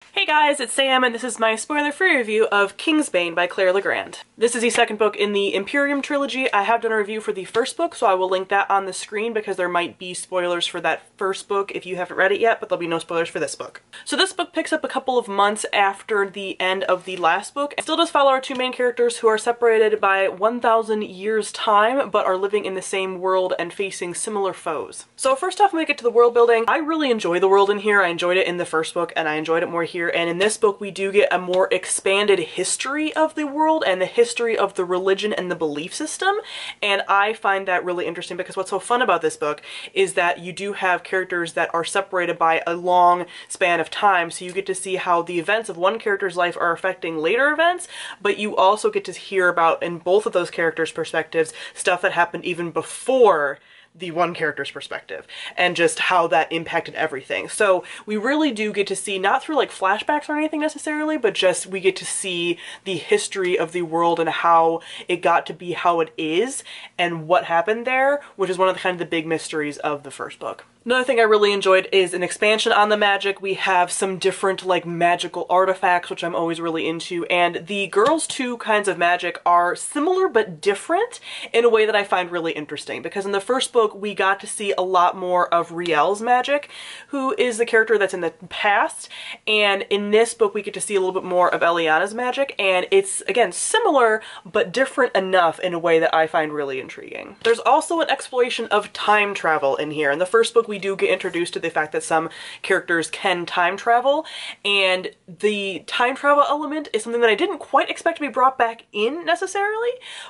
Hey guys, it's Sam, and this is my spoiler-free review of Kingsbane by Claire Legrand. This is the second book in the Imperium trilogy. I have done a review for the first book, so I will link that on the screen because there might be spoilers for that first book if you haven't read it yet, but there'll be no spoilers for this book. So this book picks up a couple of months after the end of the last book. It still does follow our two main characters who are separated by 1,000 years time, but are living in the same world and facing similar foes. So first off, when we get to the world building, I really enjoy the world in here. I enjoyed it in the first book, and I enjoyed it more here. And in this book, we do get a more expanded history of the world and the history of the religion and the belief system. And I find that really interesting because what's so fun about this book is that you do have characters that are separated by a long span of time. So you get to see how the events of one character's life are affecting later events, but you also get to hear about, in both of those characters' perspectives, stuff that happened even before the one character's perspective and just how that impacted everything. So we really do get to see, not through like flashbacks or anything necessarily, but just we get to see the history of the world and how it got to be how it is and what happened there, which is one of the kind of the big mysteries of the first book. Another thing I really enjoyed is an expansion on the magic. We have some different like magical artifacts, which I'm always really into, and the girls' two kinds of magic are similar but different in a way that I find really interesting, because in the first book we got to see a lot more of Riel's magic, who is the character that's in the past, and in this book we get to see a little bit more of Eliana's magic, and it's again similar but different enough in a way that I find really intriguing. There's also an exploration of time travel in here. In the first book we do get introduced to the fact that some characters can time travel, and the time travel element is something that I didn't quite expect to be brought back in necessarily,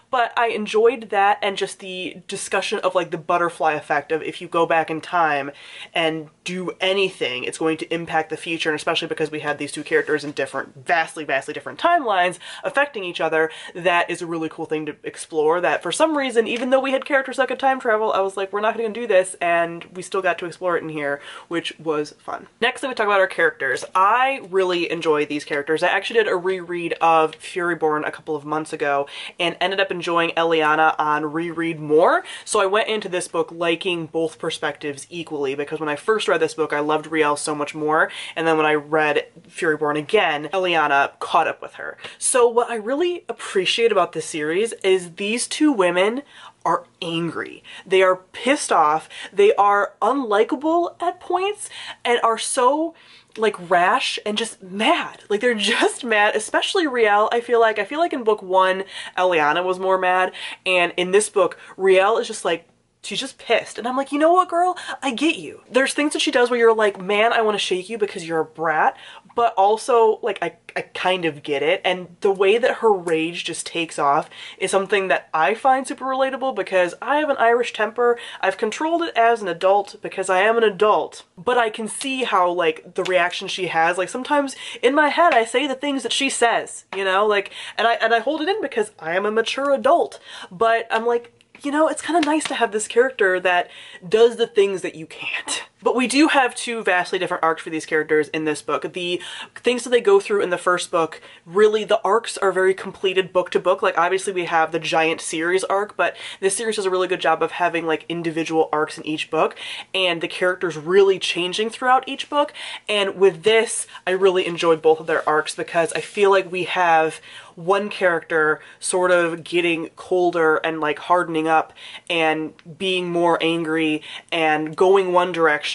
but I enjoyed that, and just the discussion of like the butterfly effect of if you go back in time and do anything, it's going to impact the future, and especially because we had these two characters in different, vastly different timelines affecting each other, that is a really cool thing to explore. That for some reason, even though we had characters that could time travel, I was like, we're not going to do this, and we still got to explore it in here, which was fun. Next, let me talk about our characters. I really enjoy these characters. I actually did a reread of Furyborn a couple of months ago and ended up enjoying Eliana on reread more, so I went into this book liking both perspectives equally, because when I first read this book I loved Riel so much more, and then when I read Furyborn again, Eliana caught up with her. So what I really appreciate about this series is these two women are angry. They are pissed off. They are unlikable at points and are so like rash and just mad. Like they're just mad, especially Riel. I feel like in book one, Eliana was more mad, and in this book, Riel is just like, she's just pissed. And I'm like, you know what, girl? I get you. There's things that she does where you're like, man, I want to shake you because you're a brat, but also like I kind of get it. And the way that her rage just takes off is something that I find super relatable, because I have an Irish temper. I've controlled it as an adult because I am an adult, but I can see how like the reaction she has, like sometimes in my head I say the things that she says, you know, like, and I hold it in because I am a mature adult, but I'm like, you know, it's kind of nice to have this character that does the things that you can't. But we do have two vastly different arcs for these characters in this book. The things that they go through in the first book, really the arcs are very completed book to book. Like obviously we have the giant series arc, but this series does a really good job of having like individual arcs in each book, and the characters really changing throughout each book. And with this, I really enjoyed both of their arcs because I feel like we have one character sort of getting colder and like hardening up and being more angry and going one direction,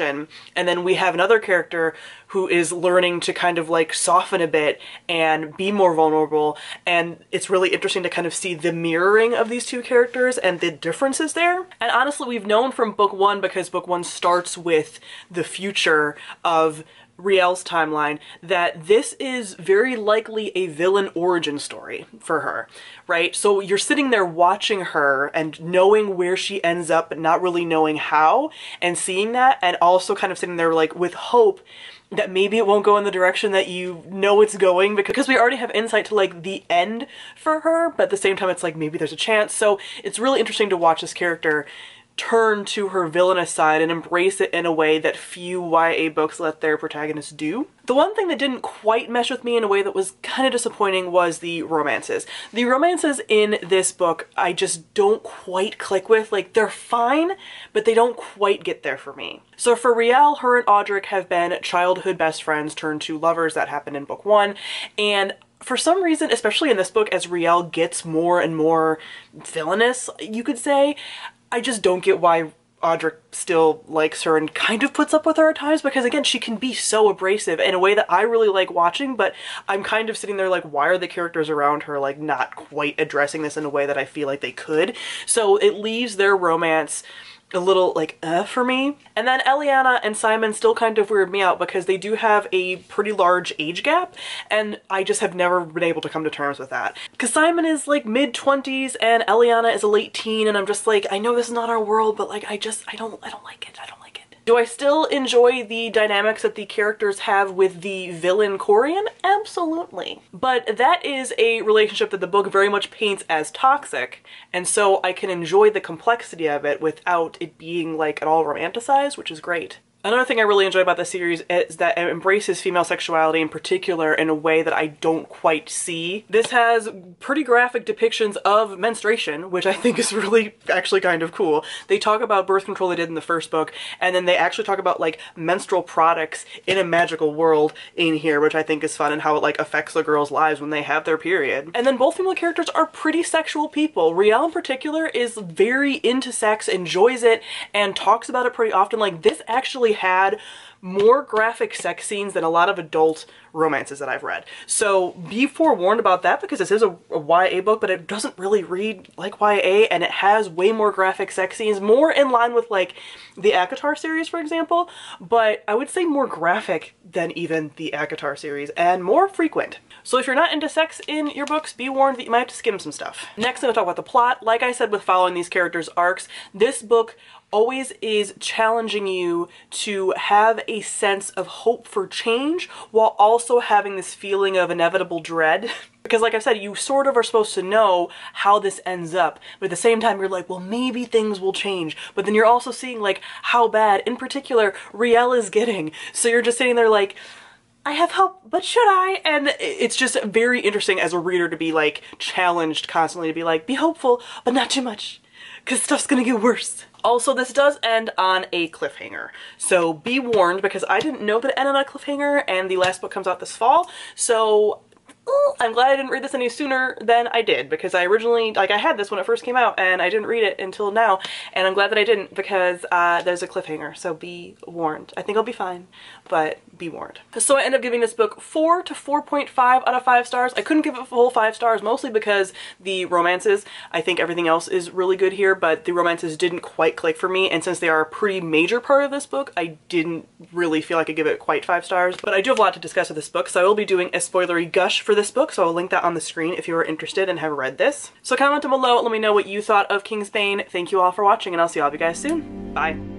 and then we have another character who is learning to kind of like soften a bit and be more vulnerable, and it's really interesting to kind of see the mirroring of these two characters and the differences there. And honestly, we've known from book one, because book one starts with the future of Riel's timeline, that this is very likely a villain origin story for her, right? So you're sitting there watching her and knowing where she ends up but not really knowing how, and seeing that, and also kind of sitting there like with hope that maybe it won't go in the direction that you know it's going, because we already have insight to like the end for her, but at the same time it's like maybe there's a chance. So it's really interesting to watch this character turn to her villainous side and embrace it in a way that few YA books let their protagonists do. The one thing that didn't quite mesh with me in a way that was kind of disappointing was the romances. The romances in this book I just don't quite click with. Like, they're fine, but they don't quite get there for me. So for Riel, her and Audric have been childhood best friends turned to lovers. That happened in book 1, and for some reason, especially in this book, as Riel gets more and more villainous, you could say, I just don't get why Audric still likes her and kind of puts up with her at times, because again, she can be so abrasive in a way that I really like watching, but I'm kind of sitting there like, why are the characters around her like not quite addressing this in a way that I feel like they could? So it leaves their romance a little like for me. And then Eliana and Simon still kind of weird me out because they do have a pretty large age gap, and I just have never been able to come to terms with that. Because Simon is like mid-20s and Eliana is a late teen, and I'm just like, I know this is not our world, but like I don't like it. I don't like it. Do I still enjoy the dynamics that the characters have with the villain Corian? Absolutely. But that is a relationship that the book very much paints as toxic, and so I can enjoy the complexity of it without it being like at all romanticized, which is great. Another thing I really enjoy about this series is that it embraces female sexuality in particular in a way that I don't quite see. This has pretty graphic depictions of menstruation, which I think is really actually kind of cool. They talk about birth control they did in the first book, and then they actually talk about like menstrual products in a magical world in here, which I think is fun, and how it like affects the girls' lives when they have their period. And then both female characters are pretty sexual people. Riel in particular is very into sex, enjoys it, and talks about it pretty often. Like, this actually had more graphic sex scenes than a lot of adult romances that I've read. So be forewarned about that, because this is a YA book, but it doesn't really read like YA, and it has way more graphic sex scenes, more in line with like the ACOTAR series, for example, but I would say more graphic than even the ACOTAR series, and more frequent. So if you're not into sex in your books, be warned that you might have to skim some stuff. Next, I'm going to talk about the plot. Like I said, with following these characters' arcs, this book always is challenging you to have a sense of hope for change while also having this feeling of inevitable dread. Because like I said, you sort of are supposed to know how this ends up, but at the same time you're like, well, maybe things will change. But then you're also seeing like how bad, in particular, Riel is getting. So you're just sitting there like, I have hope, but should I? And it's just very interesting as a reader to be like challenged constantly to be like, be hopeful, but not too much, because stuff's gonna get worse. Also, this does end on a cliffhanger, so be warned, because I didn't know that it ended on a cliffhanger, and the last book comes out this fall, so I'm glad I didn't read this any sooner than I did, because I originally, like, I had this when it first came out and I didn't read it until now, and I'm glad that I didn't, because there's a cliffhanger, so be warned. I think I'll be fine, but be warned. So I ended up giving this book 4 to 4.5 out of 5 stars. I couldn't give it full 5 stars, mostly because the romances, I think everything else is really good here, but the romances didn't quite click for me, and since they are a pretty major part of this book, I didn't really feel like I could give it quite 5 stars. But I do have a lot to discuss with this book, so I will be doing a spoilery gush for this book, so I'll link that on the screen if you are interested and have read this. So comment down below, let me know what you thought of Kingsbane. Thank you all for watching, and I'll see all of you guys soon. Bye.